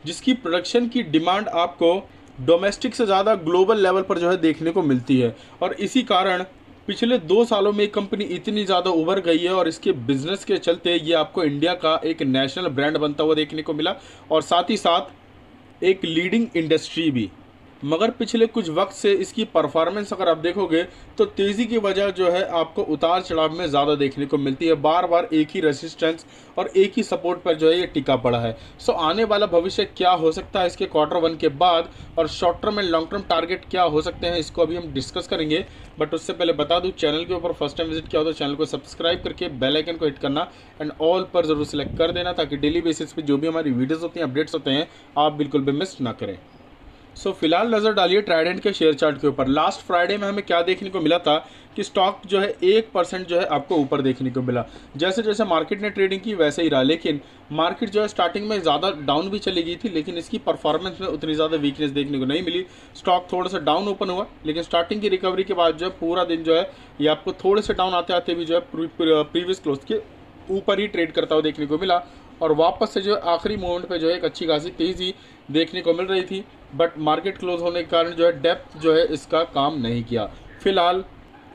जिसकी प्रोडक्शन की डिमांड आपको डोमेस्टिक से ज़्यादा ग्लोबल लेवल पर जो है देखने को मिलती है। और इसी कारण पिछले 2 सालों में कंपनी इतनी ज़्यादा उभर गई है और इसके बिजनेस के चलते ये आपको इंडिया का एक नेशनल ब्रांड बनता हुआ देखने को मिला और साथ ही साथ एक लीडिंग इंडस्ट्री भी। मगर पिछले कुछ वक्त से इसकी परफॉर्मेंस अगर आप देखोगे तो तेज़ी की वजह जो है आपको उतार चढ़ाव में ज़्यादा देखने को मिलती है। बार बार एक ही रेजिस्टेंस और एक ही सपोर्ट पर जो है ये टिका पड़ा है। सो आने वाला भविष्य क्या हो सकता है इसके Q1 के बाद और short term and long term target क्या हो सकते हैं, इसको अभी हम डिस्कस करेंगे। बट उससे पहले बता दूं, चैनल के ऊपर फर्स्ट टाइम विजिट किया हो तो चैनल को सब्सक्राइब करके बेल आइकन को हिट करना एंड ऑल पर जरूर सेलेक्ट कर देना, ताकि डेली बेसिस पे जो भी हमारी वीडियोस होती हैं, अपडेट्स होते हैं, आप बिल्कुल भी मिस ना करें। फिलहाल नज़र डालिए ट्राइडेंट के शेयर चार्ट के ऊपर। लास्ट फ्राइडे में हमें क्या देखने को मिला था कि स्टॉक जो है 1% जो है आपको ऊपर देखने को मिला। जैसे जैसे मार्केट ने ट्रेडिंग की वैसे ही रहा, लेकिन मार्केट जो है स्टार्टिंग में ज़्यादा डाउन भी चली गई थी, लेकिन इसकी परफॉर्मेंस में उतनी ज़्यादा वीकनेस देखने को नहीं मिली। स्टॉक थोड़ा सा डाउन ओपन हुआ, लेकिन स्टार्टिंग की रिकवरी के बाद जो है पूरा दिन जो है ये आपको थोड़े से डाउन आते आते भी जो है प्रीवियस क्लोज के ऊपर ही ट्रेड करता हुआ देखने को मिला और वापस से जो है आखिरी मोमेंट पे जो है एक अच्छी खासी तेज़ी देखने को मिल रही थी। बट मार्केट क्लोज होने के कारण जो है डेप्थ जो है इसका काम नहीं किया। फिलहाल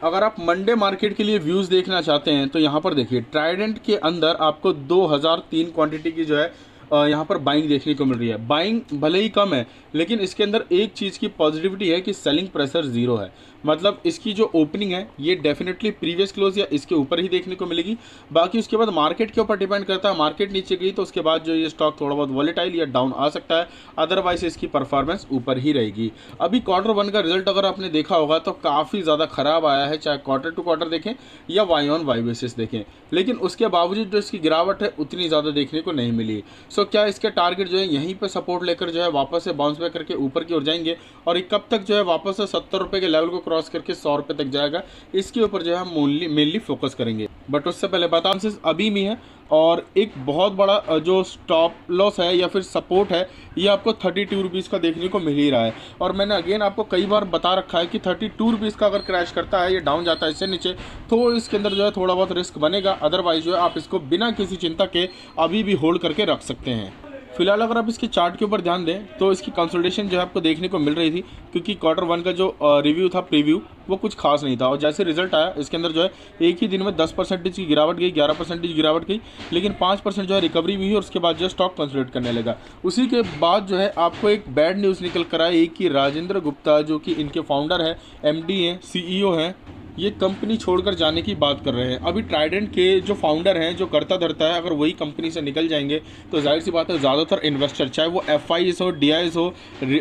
अगर आप मंडे मार्केट के लिए व्यूज़ देखना चाहते हैं तो यहाँ पर देखिए, ट्राइडेंट के अंदर आपको 2003 क्वांटिटी की जो है यहाँ पर बाइंग देखने को मिल रही है। बाइंग भले ही कम है, लेकिन इसके अंदर एक चीज़ की पॉजिटिविटी है कि सेलिंग प्रेशर ज़ीरो है। मतलब इसकी जो ओपनिंग है ये डेफिनेटली प्रीवियस क्लोज या इसके ऊपर ही देखने को मिलेगी। बाकी उसके बाद मार्केट के ऊपर डिपेंड करता है, मार्केट नीचे गई तो उसके बाद जो ये स्टॉक थोड़ा बहुत वॉलेटाइल या डाउन आ सकता है, अदरवाइज इसकी परफॉर्मेंस ऊपर ही रहेगी। अभी Q1 का रिजल्ट अगर आपने देखा होगा तो काफ़ी ज़्यादा खराब आया है, चाहे क्वार्टर टू क्वार्टर देखें या वाई ऑन वाई बेसिस देखें, लेकिन उसके बावजूद जो इसकी गिरावट है उतनी ज़्यादा देखने को नहीं मिली। क्या इसके टारगेट जो है यहीं पे सपोर्ट लेकर जो है वापस से बाउंस बैक करके ऊपर की ओर जाएंगे और ये कब तक जो है वापस से 70 रुपये के लेवल को क्रॉस करके 100 रुपये तक जाएगा, इसके ऊपर जो है हम मेनली फोकस करेंगे। बट उससे पहले बता अभी भी है और एक बहुत बड़ा जो स्टॉप लॉस है या फिर सपोर्ट है ये आपको 32 रुपीज़ का देखने को मिल ही रहा है। और मैंने अगेन आपको कई बार बता रखा है कि 32 रुपीज़ का अगर क्रैश करता है, ये डाउन जाता है इससे नीचे, तो इसके अंदर जो है थोड़ा बहुत रिस्क बनेगा। अदरवाइज जो है आप इसको बिना किसी चिंता के अभी भी होल्ड करके रख सकते हैं। फिलहाल अगर आप इसके चार्ट के ऊपर ध्यान दें तो इसकी कंसोलिडेशन जो है आपको देखने को मिल रही थी, क्योंकि Q1 का जो रिव्यू था, प्रीव्यू, वो कुछ खास नहीं था। और जैसे रिजल्ट आया इसके अंदर जो है एक ही दिन में 10% की गिरावट गई, 11% गिरावट गई, लेकिन 5% जो है रिकवरी भी हुई और उसके बाद जो स्टॉक कंसोलिडेट करने लगा। उसी के बाद जो है आपको एक बैड न्यूज़ निकल कर आया कि राजेंद्र गुप्ता, जो कि इनके फाउंडर है, MD हैं, CEO हैं, ये कंपनी छोड़कर जाने की बात कर रहे हैं। अभी ट्राइडेंट के जो फाउंडर हैं, जो करता धरता है, अगर वही कंपनी से निकल जाएंगे तो जाहिर सी बात है ज़्यादातर इन्वेस्टर, चाहे वो FIs हो, DIs हो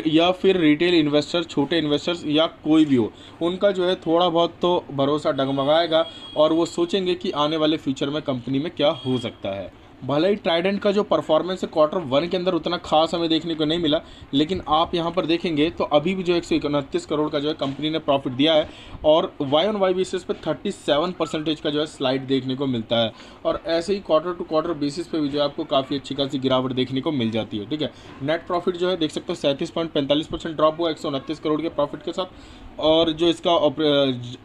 या फिर रिटेल इन्वेस्टर, छोटे इन्वेस्टर्स या कोई भी हो, उनका जो है थोड़ा बहुत तो भरोसा डगमगाएगा और वो सोचेंगे कि आने वाले फ्यूचर में कंपनी में क्या हो सकता है। भले ही ट्राइडेंट का जो परफॉर्मेंस है Q1 के अंदर उतना खास हमें देखने को नहीं मिला, लेकिन आप यहाँ पर देखेंगे तो अभी भी जो 129 करोड़ का जो है कंपनी ने प्रॉफिट दिया है और वाई ऑन वाई बेसिस पे 37% का जो है स्लाइड देखने को मिलता है। और ऐसे ही क्वार्टर टू क्वार्टर बेसिस पे भी जो है आपको काफ़ी अच्छी खासी गिरावट देखने को मिल जाती है। ठीक है, नेट प्रॉफिट जो है देख सकते हो 37.45% ड्रॉप हुआ 129 करोड़ के प्रॉफिट के साथ। और जो इसका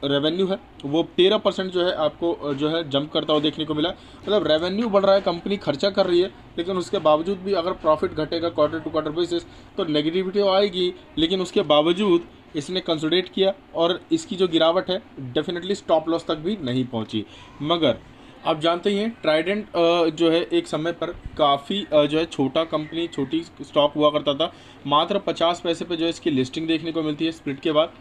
रेवेन्यू है वो 13% जो है आपको जो है जंप करता हुआ देखने को मिला। मतलब रेवेन्यू बढ़ रहा है, कंपनी खर्चा कर रही है, लेकिन उसके बावजूद भी अगर प्रॉफिट घटेगा क्वार्टर टू क्वार्टर बेसिस तो नेगेटिविटी आएगी। लेकिन उसके बावजूद इसने कंसोलिडेट किया और इसकी जो गिरावट है डेफिनेटली स्टॉप लॉस तक भी नहीं पहुंची। मगर आप जानते ही हैं ट्राइडेंट जो है एक समय पर काफ़ी जो है छोटा कंपनी, छोटी स्टॉक हुआ करता था, मात्र 50 पैसे पे जो है इसकी लिस्टिंग देखने को मिलती है स्प्लिट के बाद।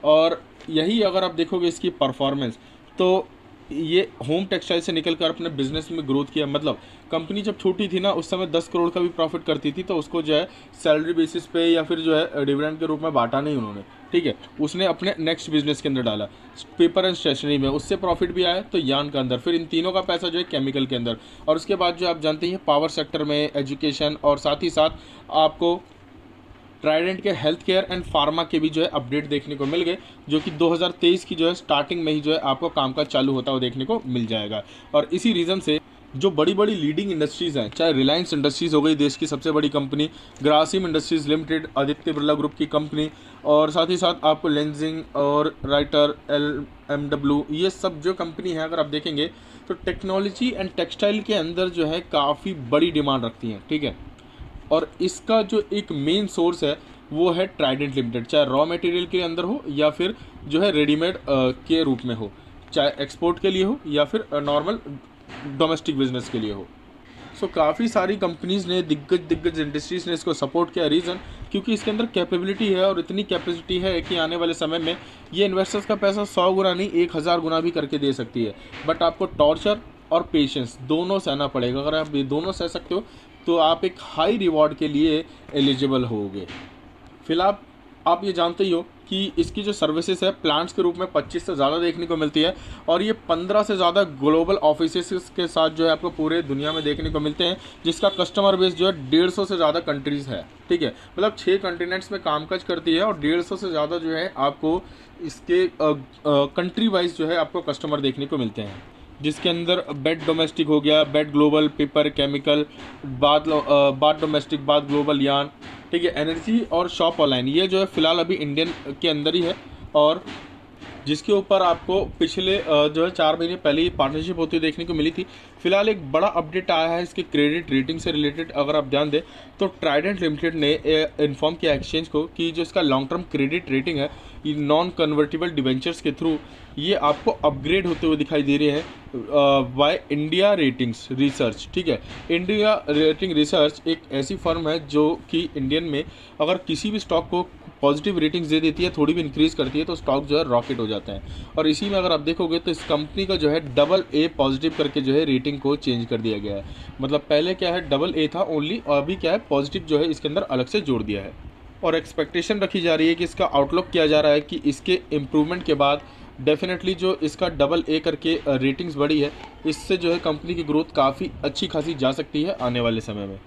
और यही अगर आप देखोगे इसकी परफॉर्मेंस, तो ये होम टेक्सटाइल से निकल कर अपने बिजनेस में ग्रोथ किया। मतलब कंपनी जब छोटी थी ना, उस समय 10 करोड़ का भी प्रॉफिट करती थी, तो उसको जो है सैलरी बेसिस पे या फिर जो है डिविडेंड के रूप में बांटा नहीं उन्होंने। ठीक है, उसने अपने नेक्स्ट बिजनेस के अंदर डाला, पेपर एंड स्टेशनरी में, उससे प्रॉफिट भी आया, तो यान के अंदर, फिर इन तीनों का पैसा जो है केमिकल के अंदर, और उसके बाद जो आप जानते हैं पावर सेक्टर में, एजुकेशन, और साथ ही साथ आपको ट्राइडेंट के हेल्थ केयर एंड फार्मा के भी जो है अपडेट देखने को मिल गए, जो कि 2023 की जो है स्टार्टिंग में ही जो है आपको कामकाज चालू होता हुआ देखने को मिल जाएगा। और इसी रीज़न से जो बड़ी बड़ी लीडिंग इंडस्ट्रीज़ हैं, चाहे रिलायंस इंडस्ट्रीज़ हो गई देश की सबसे बड़ी company, Grasim industries limited Aditya Birla group की कंपनी, और साथ ही साथ आपको लेंजिंग और राइटर, LMW, ये सब जो कंपनी है अगर आप देखेंगे तो टेक्नोलॉजी एंड टेक्सटाइल के अंदर जो है काफ़ी बड़ी डिमांड रखती हैं। ठीक है, और इसका जो एक मेन सोर्स है वो है ट्राइडेंट लिमिटेड, चाहे रॉ मटेरियल के अंदर हो या फिर जो है रेडीमेड के रूप में हो, चाहे एक्सपोर्ट के लिए हो या फिर नॉर्मल डोमेस्टिक बिजनेस के लिए हो। सो काफ़ी सारी कंपनीज़ ने, दिग्गज इंडस्ट्रीज़ ने इसको सपोर्ट किया। रीज़न क्योंकि इसके अंदर कैपेबिलिटी है और इतनी कैपेसिटी है कि आने वाले समय में ये इन्वेस्टर्स का पैसा 100 गुना नहीं 1000 गुना भी करके दे सकती है। बट आपको टॉर्चर और पेशेंस दोनों सहना पड़ेगा। अगर आप ये दोनों सह सकते हो तो आप एक हाई रिवॉर्ड के लिए एलिजिबल होगे। फिलहाल आप ये जानते ही हो कि इसकी जो सर्विसेज है प्लांट्स के रूप में 25 से ज़्यादा देखने को मिलती है और ये 15 से ज़्यादा ग्लोबल ऑफिसेस के साथ जो है आपको पूरे दुनिया में देखने को मिलते हैं, जिसका कस्टमर बेस जो है 150 से ज़्यादा कंट्रीज़ है। ठीक है, मतलब 6 कॉन्टिनेंट्स में कामकाज करती है और 150 से ज़्यादा जो है आपको इसके कंट्री वाइज जो है आपको कस्टमर देखने को मिलते हैं, जिसके अंदर बेड डोमेस्टिक हो गया, बेड ग्लोबल, पेपर केमिकल, बात डोमेस्टिक, बात ग्लोबल, यान। ठीक है, एनर्जी और शॉप ऑनलाइन, ये जो है फिलहाल अभी इंडियन के अंदर ही है और जिसके ऊपर आपको पिछले जो है 4 महीने पहले ही पार्टनरशिप होती हुई देखने को मिली थी। फिलहाल एक बड़ा अपडेट आया है इसके क्रेडिट रेटिंग से रिलेटेड। अगर आप ध्यान दें तो ट्राइडेंट लिमिटेड ने इन्फॉर्म किया एक्सचेंज को कि जो इसका लॉन्ग टर्म क्रेडिट रेटिंग है ये नॉन कन्वर्टेबल डिवेंचर्स के थ्रू ये आपको अपग्रेड होते हुए दिखाई दे रही है बाय इंडिया रेटिंग्स रिसर्च। ठीक है, इंडिया रेटिंग रिसर्च एक ऐसी फर्म है जो कि इंडियन में अगर किसी भी स्टॉक को पॉजिटिव रेटिंग्स दे देती है, थोड़ी भी इंक्रीज़ करती है तो स्टॉक जो है रॉकेट हो जाता है। और इसी में अगर आप देखोगे तो इस कंपनी का जो है AA पॉजिटिव करके जो है रेटिंग को चेंज कर दिया गया है। मतलब पहले क्या है AA था ओनली, और अभी क्या है पॉजिटिव जो है इसके अंदर अलग से जोड़ दिया है। और एक्सपेक्टेशन रखी जा रही है कि इसका आउटलुक किया जा रहा है कि इसके इम्प्रूवमेंट के बाद डेफिनेटली जो इसका AA करके रेटिंग्स बढ़ी है, इससे जो है कंपनी की ग्रोथ काफ़ी अच्छी खासी जा सकती है आने वाले समय में।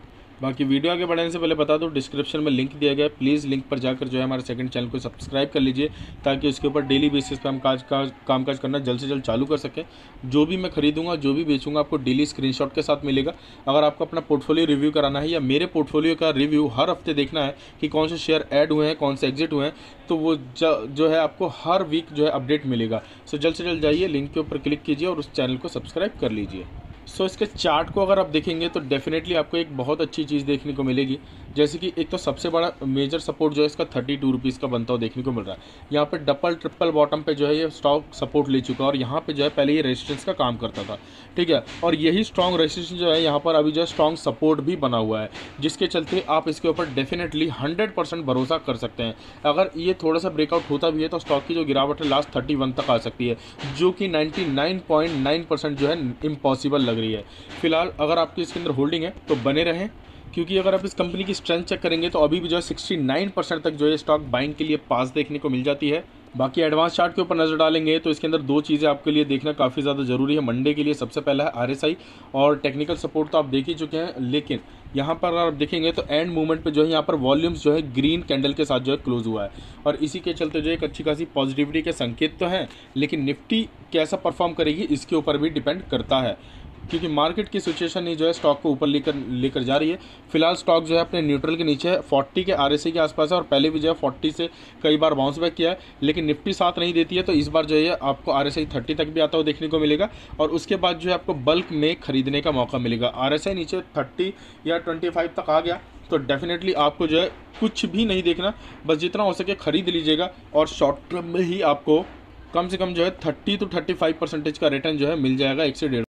बाकी वीडियो आगे बढ़ाने से पहले बता दूं डिस्क्रिप्शन में लिंक दिया गया है, प्लीज़ लिंक पर जाकर जो है हमारे सेकंड चैनल को सब्सक्राइब कर लीजिए ताकि उसके ऊपर डेली बेसिस पे हम कामकाज करना जल्द से जल्द चालू कर सकें। जो भी मैं खरीदूंगा, जो भी बेचूंगा, आपको डेली स्क्रीनशॉट के साथ मिलेगा। अगर आपको अपना पोर्टफोलियो रिव्यू कराना है या मेरे पोर्टफोलियो का रिव्यू हर हफ्ते देखना है कि कौन से शेयर ऐड हुए हैं, कौन से एग्जिट हुए हैं, तो वो जो है आपको हर वीक जो है अपडेट मिलेगा। सो जल्द से जल्द जाइए, लिंक के ऊपर क्लिक कीजिए और उस चैनल को सब्सक्राइब कर लीजिए। सो इसके चार्ट को अगर आप देखेंगे तो डेफिनेटली आपको एक बहुत अच्छी चीज़ देखने को मिलेगी। जैसे कि एक तो सबसे बड़ा मेजर सपोर्ट जो है इसका 32 रुपीज़ का बनता हुआ देखने को मिल रहा है। यहाँ पे डबल ट्रिपल बॉटम पे जो है ये स्टॉक सपोर्ट ले चुका है और यहाँ पे जो है पहले ये रेजिस्टेंस का काम करता था। ठीक है, और यही स्ट्रॉन्ग रेजिस्टेंस जो है यहाँ पर अभी जो है स्ट्रॉन्ग सपोर्ट भी बना हुआ है, जिसके चलते आप इसके ऊपर डेफिनेटली 100% भरोसा कर सकते हैं। अगर ये थोड़ा सा ब्रेकआउट होता भी है तो स्टॉक की जो गिरावट है लास्ट 31 तक आ सकती है, जो कि 99.9% जो है इम्पॉसिबल लग रही है। फिलहाल अगर आपकी इसके अंदर होल्डिंग है तो बने रहें, क्योंकि अगर आप इस कंपनी की स्ट्रेंथ चेक करेंगे तो अभी भी जो है 69% तक जो है स्टॉक बाइंग के लिए पास देखने को मिल जाती है। बाकी एडवांस चार्ट के ऊपर नज़र डालेंगे तो इसके अंदर 2 चीज़ें आपके लिए देखना काफ़ी ज़्यादा ज़रूरी है मंडे के लिए। सबसे पहला है RSI, और टेक्निकल सपोर्ट तो आप देख ही चुके हैं, लेकिन यहाँ पर अगर आप देखेंगे तो एंड मूवमेंट पे जो है यहाँ पर वॉल्यूम्स जो है ग्रीन कैंडल के साथ जो है क्लोज हुआ है और इसी के चलते जो एक अच्छी खासी पॉजिटिविटी के संकेत तो हैं, लेकिन निफ्टी कैसा परफॉर्म करेगी इसके ऊपर भी डिपेंड करता है, क्योंकि मार्केट की सिचुएशन ही जो है स्टॉक को ऊपर लेकर जा रही है। फिलहाल स्टॉक जो है अपने न्यूट्रल के नीचे है, 40 के RSI के आसपास है और पहले भी जो है 40 से कई बार बाउंस बैक किया है, लेकिन निफ्टी साथ नहीं देती है। तो इस बार जो है आपको RSI 30 तक भी आता हुआ देखने को मिलेगा और उसके बाद जो है आपको बल्क में खरीदने का मौका मिलेगा। RSI नीचे 30 या 25 तक आ गया तो डेफिनेटली आपको जो है कुछ भी नहीं देखना, बस जितना हो सके खरीद लीजिएगा और शॉर्ट टर्म में ही आपको कम से कम जो है 30 to 35% का रिटर्न जो है मिल जाएगा 1 से 1.5।